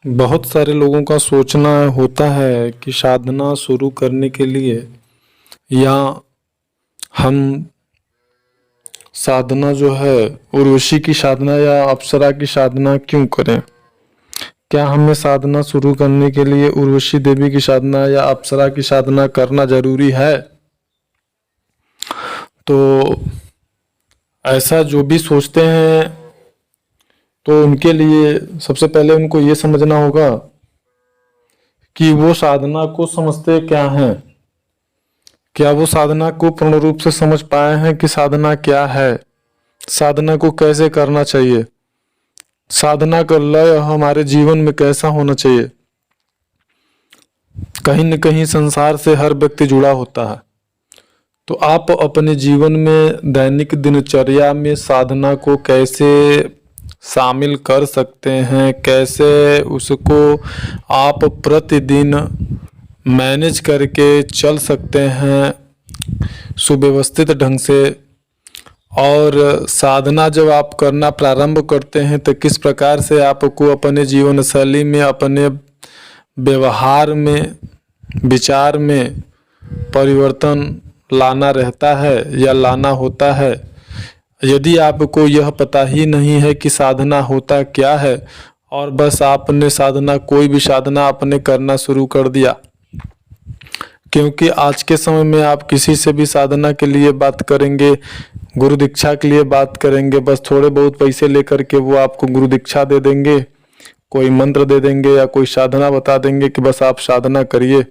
बहुत सारे लोगों का सोचना होता है कि साधना शुरू करने के लिए या हम साधना जो है उर्वशी की साधना या अप्सरा की साधना क्यों करें। क्या हमें साधना शुरू करने के लिए उर्वशी देवी की साधना या अप्सरा की साधना करना जरूरी है। तो ऐसा जो भी सोचते हैं तो उनके लिए सबसे पहले उनको ये समझना होगा कि वो साधना को समझते क्या हैं। क्या वो साधना को पूर्ण रूप से समझ पाए हैं कि साधना क्या है, साधना को कैसे करना चाहिए, साधना का लय हमारे जीवन में कैसा होना चाहिए। कहीं न कहीं संसार से हर व्यक्ति जुड़ा होता है, तो आप अपने जीवन में दैनिक दिनचर्या में साधना को कैसे शामिल कर सकते हैं, कैसे उसको आप प्रतिदिन मैनेज करके चल सकते हैं सुव्यवस्थित ढंग से। और साधना जब आप करना प्रारंभ करते हैं तो किस प्रकार से आपको अपने जीवन शैली में, अपने व्यवहार में, विचार में परिवर्तन लाना रहता है या लाना होता है। यदि आपको यह पता ही नहीं है कि साधना होता क्या है और बस आपने साधना, कोई भी साधना आपने करना शुरू कर दिया, क्योंकि आज के समय में आप किसी से भी साधना के लिए बात करेंगे, गुरु दीक्षा के लिए बात करेंगे, बस थोड़े बहुत पैसे लेकर के वो आपको गुरु दीक्षा दे देंगे, कोई मंत्र दे देंगे या कोई साधना बता देंगे कि बस आप साधना करिए।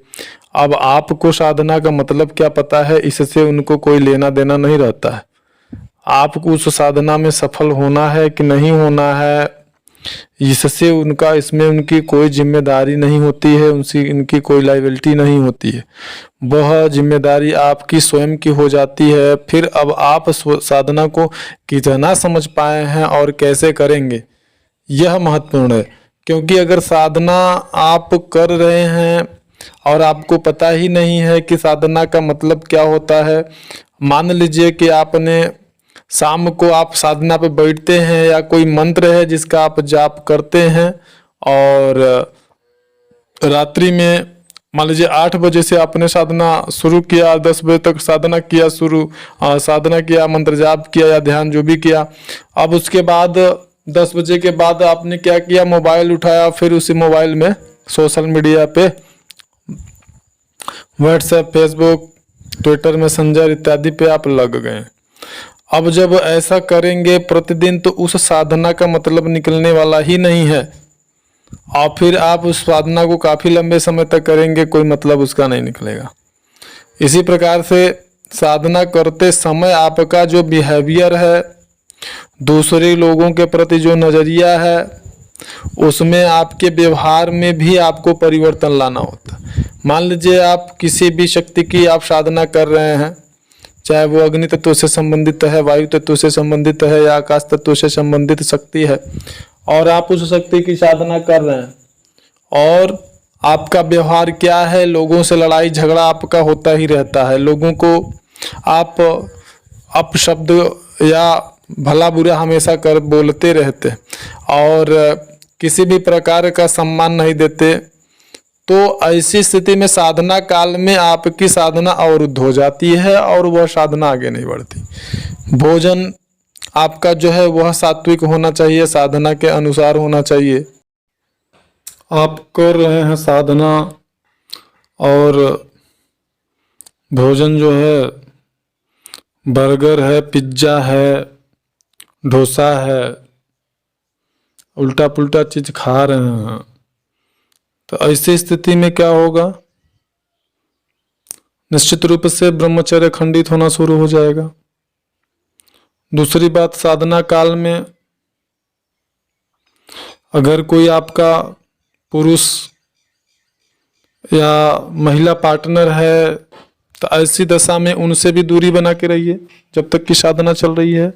अब आपको साधना का मतलब क्या पता है, इससे उनको कोई लेना देना नहीं रहता है। आपको उस साधना में सफल होना है कि नहीं होना है, इससे उनका, इसमें उनकी कोई जिम्मेदारी नहीं होती है, इनकी कोई लायबिलिटी नहीं होती है। वह जिम्मेदारी आपकी स्वयं की हो जाती है। फिर अब आप साधना को कितना समझ पाए हैं और कैसे करेंगे, यह महत्वपूर्ण है। क्योंकि अगर साधना आप कर रहे हैं और आपको पता ही नहीं है कि साधना का मतलब क्या होता है, मान लीजिए कि आपने शाम को आप साधना पे बैठते हैं या कोई मंत्र है जिसका आप जाप करते हैं और रात्रि में मान लीजिए 8 बजे से आपने साधना शुरू किया, 10 बजे तक साधना किया साधना किया, मंत्र जाप किया या ध्यान जो भी किया। अब उसके बाद 10 बजे के बाद आपने क्या किया, मोबाइल उठाया, फिर उसी मोबाइल में सोशल मीडिया पे व्हाट्सएप, फेसबुक, ट्विटर, मैसेंजर इत्यादि पे आप लग गए। अब जब ऐसा करेंगे प्रतिदिन तो उस साधना का मतलब निकलने वाला ही नहीं है और फिर आप उस साधना को काफ़ी लंबे समय तक करेंगे, कोई मतलब उसका नहीं निकलेगा। इसी प्रकार से साधना करते समय आपका जो बिहेवियर है, दूसरे लोगों के प्रति जो नज़रिया है, उसमें आपके व्यवहार में भी आपको परिवर्तन लाना होता है। मान लीजिए आप किसी भी शक्ति की आप साधना कर रहे हैं, चाहे वो अग्नि तत्व से संबंधित है, वायु तत्व से संबंधित है या आकाश तत्व से संबंधित शक्ति है, और आप उस शक्ति की साधना कर रहे हैं और आपका व्यवहार क्या है, लोगों से लड़ाई झगड़ा आपका होता ही रहता है, लोगों को आप अपशब्द या भला बुरा हमेशा कर बोलते रहते और किसी भी प्रकार का सम्मान नहीं देते, तो ऐसी स्थिति में साधना काल में आपकी साधना अवरुद्ध हो जाती है और वह साधना आगे नहीं बढ़ती। भोजन आपका जो है वह सात्विक होना चाहिए, साधना के अनुसार होना चाहिए। आप कर रहे हैं साधना और भोजन जो है बर्गर है, पिज्ज़ा है, डोसा है, उल्टा पुल्टा चीज़ खा रहे हैं, तो ऐसी स्थिति में क्या होगा, निश्चित रूप से ब्रह्मचर्य खंडित होना शुरू हो जाएगा। दूसरी बात, साधना काल में अगर कोई आपका पुरुष या महिला पार्टनर है तो ऐसी दशा में उनसे भी दूरी बना के रहिए जब तक कि साधना चल रही है,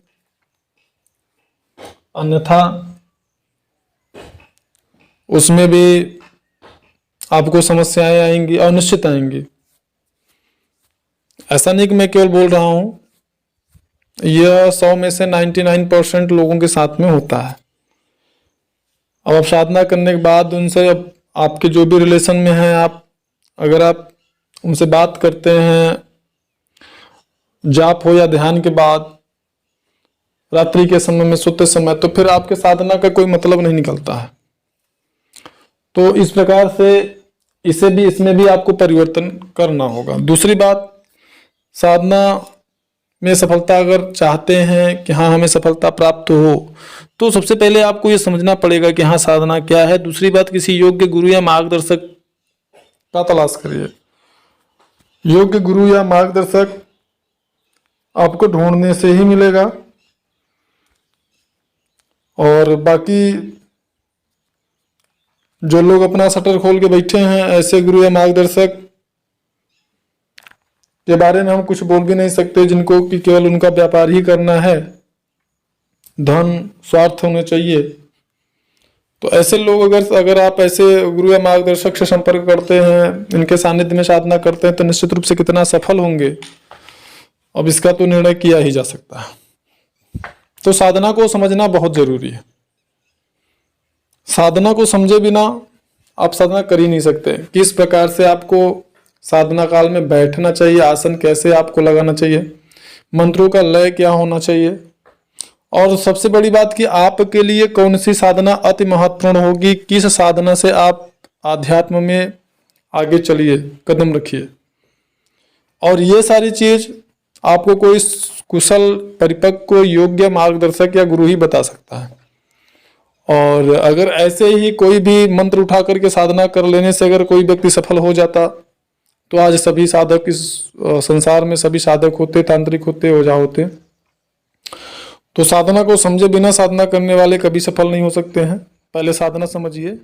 अन्यथा उसमें भी आपको समस्याएं आएंगी और निश्चित आएंगी। ऐसा नहीं कि मैं केवल बोल रहा हूं, यह 100 में से 99% लोगों के साथ में होता है। अब आप साधना करने के बाद उनसे, अब आपके जो भी रिलेशन में हैं, आप अगर आप उनसे बात करते हैं जाप हो या ध्यान के बाद, रात्रि के समय में, सोते समय, तो फिर आपके साधना का कोई मतलब नहीं निकलता है। तो इस प्रकार से इसमें भी आपको परिवर्तन करना होगा। दूसरी बात, साधना में सफलता अगर चाहते हैं कि हाँ हमें सफलता प्राप्त हो, तो सबसे पहले आपको ये समझना पड़ेगा कि हाँ साधना क्या है। दूसरी बात, किसी योग्य गुरु या मार्गदर्शक का तलाश करिए। योग्य गुरु या मार्गदर्शक आपको ढूंढने से ही मिलेगा। और बाकी जो लोग अपना शटर खोल के बैठे हैं, ऐसे गुरु या मार्गदर्शक के बारे में हम कुछ बोल भी नहीं सकते, जिनको कि केवल उनका व्यापार ही करना है, धन स्वार्थ होने चाहिए। तो ऐसे लोग, अगर आप ऐसे गुरु या मार्गदर्शक से संपर्क करते हैं, इनके सानिध्य में साधना करते हैं, तो निश्चित रूप से कितना सफल होंगे, अब इसका तो निर्णय किया ही जा सकता है। तो साधना को समझना बहुत जरूरी है। साधना को समझे बिना आप साधना कर ही नहीं सकते। किस प्रकार से आपको साधना काल में बैठना चाहिए, आसन कैसे आपको लगाना चाहिए, मंत्रों का लय क्या होना चाहिए, और सबसे बड़ी बात कि आपके लिए कौन सी साधना अति महत्वपूर्ण होगी, किस साधना से आप आध्यात्म में आगे चलिए, कदम रखिए। और ये सारी चीज आपको कोई कुशल, परिपक्व, योग्य मार्गदर्शक या गुरु ही बता सकता है। और अगर ऐसे ही कोई भी मंत्र उठा करके साधना कर लेने से अगर कोई व्यक्ति सफल हो जाता, तो आज सभी साधक, इस संसार में सभी साधक होते, तांत्रिक होते, ओझा होते। तो साधना को समझे बिना साधना करने वाले कभी सफल नहीं हो सकते हैं। पहले साधना समझिए।